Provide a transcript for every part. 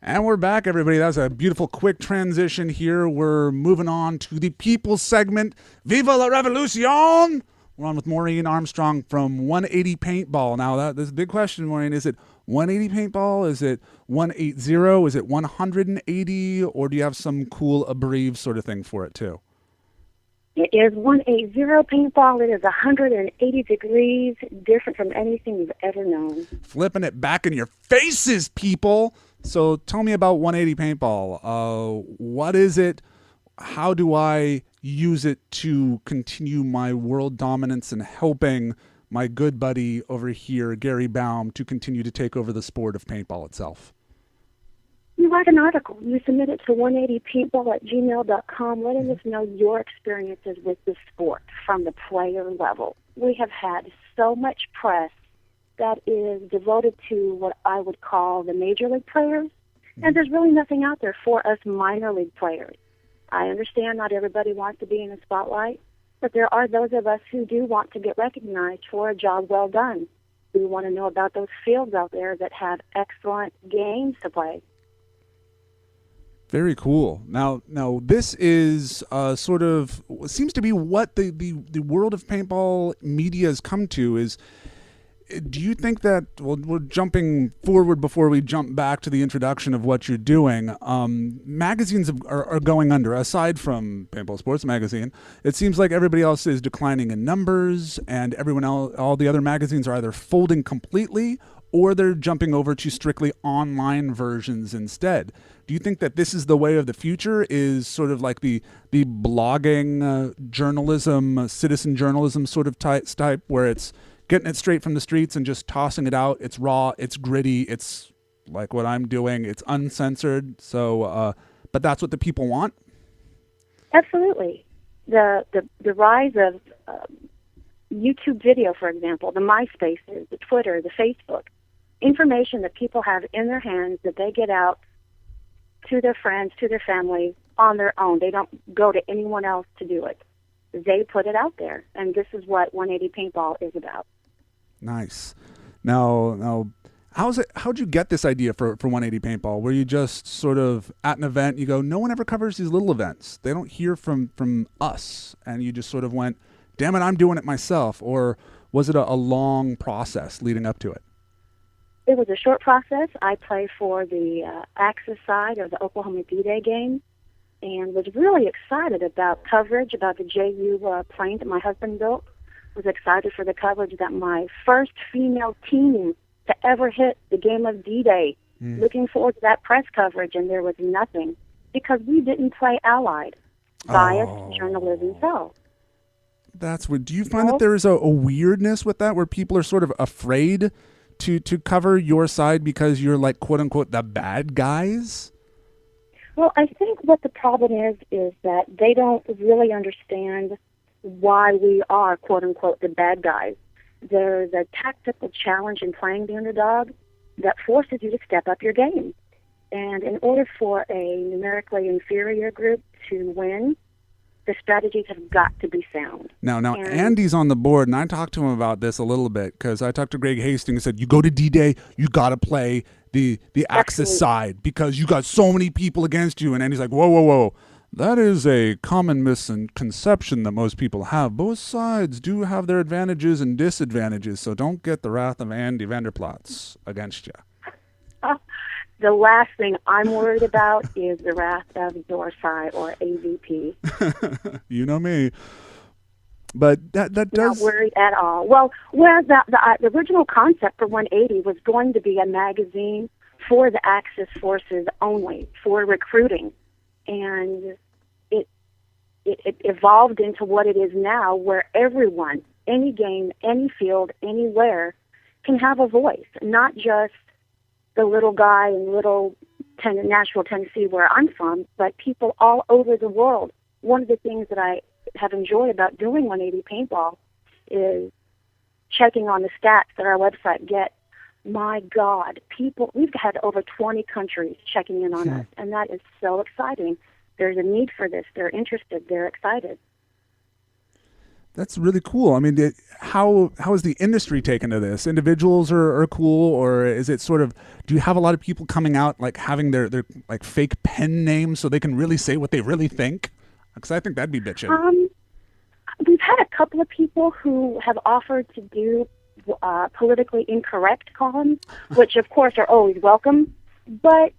And we're back, everybody. That was a beautiful, quick transition here. We're moving on to the people segment. Viva la Revolucion! We're on with Maureen Armstrong from 180 Paintball. Now, this is a big question, Maureen. Is it 180 Paintball? Is it 180? Is it 180? Or do you have some cool Pblive sort of thing for it, too? It is 180 paintball. It is 180 degrees, different from anything you've ever known. Flipping it back in your faces, people. So tell me about 180 paintball. What is it? How do I use it to continue my world dominance and helping my good buddy over here, Gary Baum, to continue to take over the sport of paintball itself? You write an article. You submit it to 180paintball@gmail.com, letting us know your experiences with the sport from the player level. We have had so much press that is devoted to what I would call the major league players, and there's really nothing out there for us minor league players. I understand not everybody wants to be in the spotlight, but there are those of us who do want to get recognized for a job well done. We want to know about those fields out there that have excellent games to play. Very cool. Now, this is sort of seems to be what the world of paintball media has come to. Is do you think that, well, we're jumping forward before we jump back to the introduction of what you're doing. Magazines are going under, aside from Paintball Sports Magazine. It seems like everybody else is declining in numbers, and everyone else, all the other magazines are either folding completely or they're jumping over to strictly online versions instead. Do you think that this is the way of the future, is sort of like the blogging journalism, citizen journalism sort of type, where it's getting it straight from the streets and just tossing it out? It's raw, it's gritty, it's like what I'm doing, it's uncensored. So, but that's what the people want? Absolutely. The rise of YouTube video, for example, the MySpaces, the Twitter, the Facebook, information that people have in their hands that they get out to their friends, to their family on their own. They don't go to anyone else to do it. They put it out there, and this is what 180 Paintball is about. Nice. Now, how'd you get this idea for 180 Paintball? Were you just sort of at an event, you go, no one ever covers these little events. They don't hear from us, and you just sort of went, damn it, I'm doing it myself? Or was it a long process leading up to it? It was a short process. I play for the Axis side of the Oklahoma D-Day game and was really excited about coverage about the JU plane that my husband built. Was excited for the coverage that my first female team to ever hit the game of D-Day. Looking forward to that press coverage, and there was nothing because we didn't play allied. Biased journalism fell. That's weird. Do you find that there is a weirdness with that, where people are sort of afraid to cover your side because you're like, quote unquote, the bad guys? Well, I think what the problem is that they don't really understand why we are, quote unquote, the bad guys. There's a tactical challenge in playing the underdog that forces you to step up your game. And in order for a numerically inferior group to win, the strategies have got to be sound. Now, Andy's on the board, and I talked to him about this a little bit because I talked to Greg Hastings and said, you go to D-Day, you got to play the Axis side because you got so many people against you. And Andy's like, whoa. That is a common misconception that most people have. Both sides do have their advantages and disadvantages, so don't get the wrath of Andy Vanderplatz against you. The last thing I'm worried about is the wrath of Dorsai or AVP. You know me. But that does... Not worried at all. Well, whereas the original concept for 180 was going to be a magazine for the Axis forces only, for recruiting. And it evolved into what it is now, where everyone, any game, any field, anywhere, can have a voice, not just the little guy in Nashville, Tennessee, where I'm from, but people all over the world. One of the things that I have enjoyed about doing 180 Paintball is checking on the stats that our website gets. My God, we've had over 20 countries checking in on us, and that is so exciting. There's a need for this. They're interested. They're excited. That's really cool. I mean, how is the industry taken to this? Individuals are cool, or is it sort of? Do you have a lot of people coming out like having their like fake pen names so they can really say what they really think? Because I think that'd be bitching. We've had a couple of people who have offered to do politically incorrect columns, which of course are always welcome. But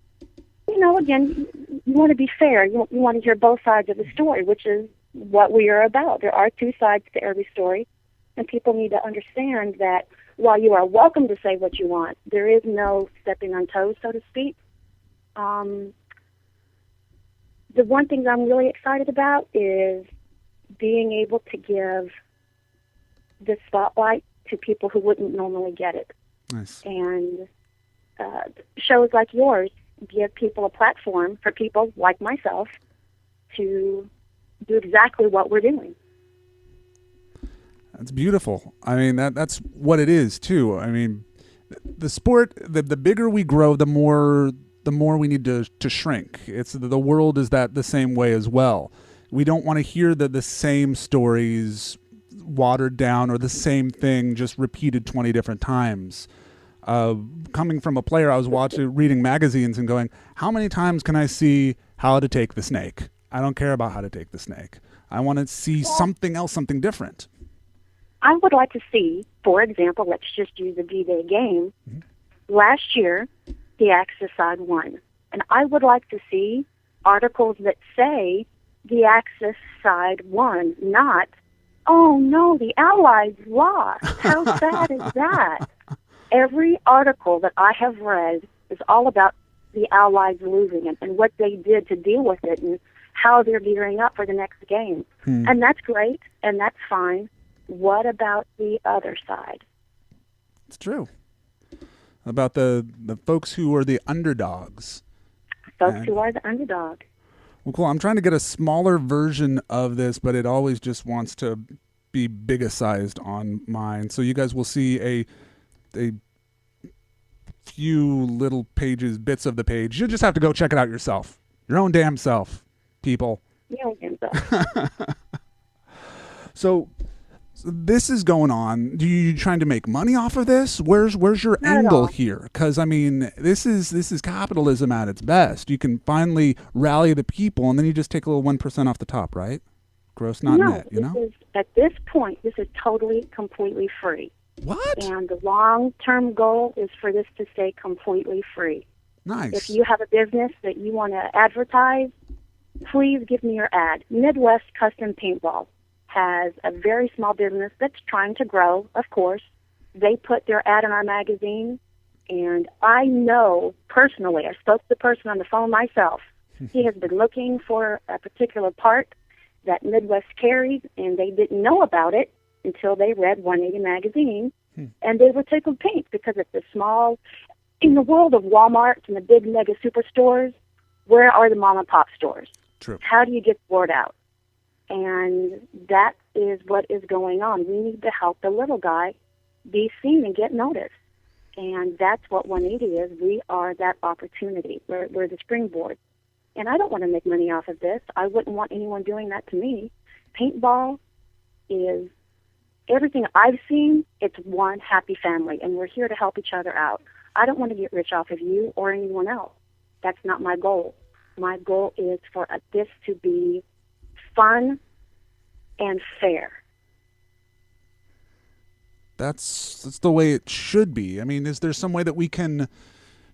again, you want to be fair. You want to hear both sides of the story, which is what we are about. There are two sides to every story, and people need to understand that while you are welcome to say what you want, there is no stepping on toes, so to speak. The one thing I'm really excited about is being able to give the spotlight to people who wouldn't normally get it. Nice. And shows like yours give people a platform for people like myself to do exactly what we're doing. That's beautiful. I mean, that's what it is too. I mean, the sport, the bigger we grow, the more we need to shrink. It's the world is that the same way as well. We don't want to hear the same stories watered down or the same thing just repeated 20 different times. Coming from a player, I was reading magazines and going, how many times can I see how to take the snake? I don't care about how to take the snake. I want to see something else, something different. I would like to see, for example, let's just use the D-Day game. Mm-hmm. Last year, the Axis side won. And I would like to see articles that say the Axis side won, not, oh no, the Allies lost. How sad is that? Every article that I have read is all about the Allies losing and what they did to deal with it and how they're gearing up for the next game. And that's great, and that's fine. What about the other side? It's true. About the folks who are the underdogs. Folks who are the underdog. Well, cool. I'm trying to get a smaller version of this, but it always just wants to be bigger-sized on mine. So you guys will see a few little pages, bits of the page. You'll just have to go check it out yourself. Your own damn self, people. Your own damn self. So this is going on. Do you trying to make money off of this? Where's your Not angle here? Because I mean, this is capitalism at its best. You can finally rally the people, and then you just take a little 1% off the top, right? Gross, not net. At this point, this is totally, completely free. What? And the long-term goal is for this to stay completely free. Nice. If you have a business that you want to advertise, please give me your ad. Midwest Custom Paintball has a very small business that's trying to grow, of course. They put their ad in our magazine, and I know personally, I spoke to the person on the phone myself. He has been looking for a particular part that Midwest carries, and they didn't know about it until they read 180 magazine, and they were tickled pink because it's a small, in the world of Walmart and the big mega superstores, where are the mom and pop stores? True. How do you get the word out? And that is what is going on. We need to help the little guy be seen and get noticed. And that's what 180 is. We are that opportunity. We're the springboard. And I don't want to make money off of this. I wouldn't want anyone doing that to me. Paintball is everything I've seen. It's one happy family, and we're here to help each other out. I don't want to get rich off of you or anyone else. That's not my goal. My goal is for this to be fun and fair. That's the way it should be. I mean, is there some way that we can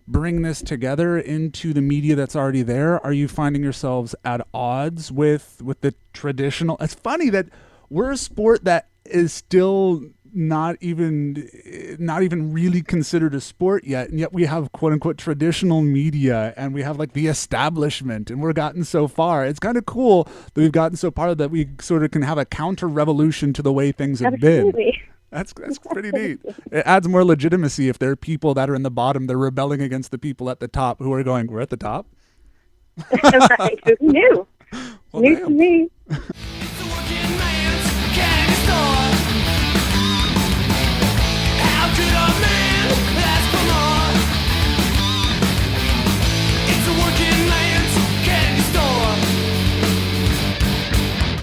bring this together into the media that's already there? Are you finding yourselves at odds with the traditional? It's funny that we're a sport that is still not even really considered a sport yet, and yet we have quote unquote traditional media, and we have like the establishment, and we're gotten so far. It's kind of cool that we've gotten so far that we sort of can have a counter revolution to the way things have Absolutely. been. That's pretty neat. It adds more legitimacy if there are people that are in the bottom, they're rebelling against the people at the top who are going, we're at the top. Right. Who knew? Well, News to me.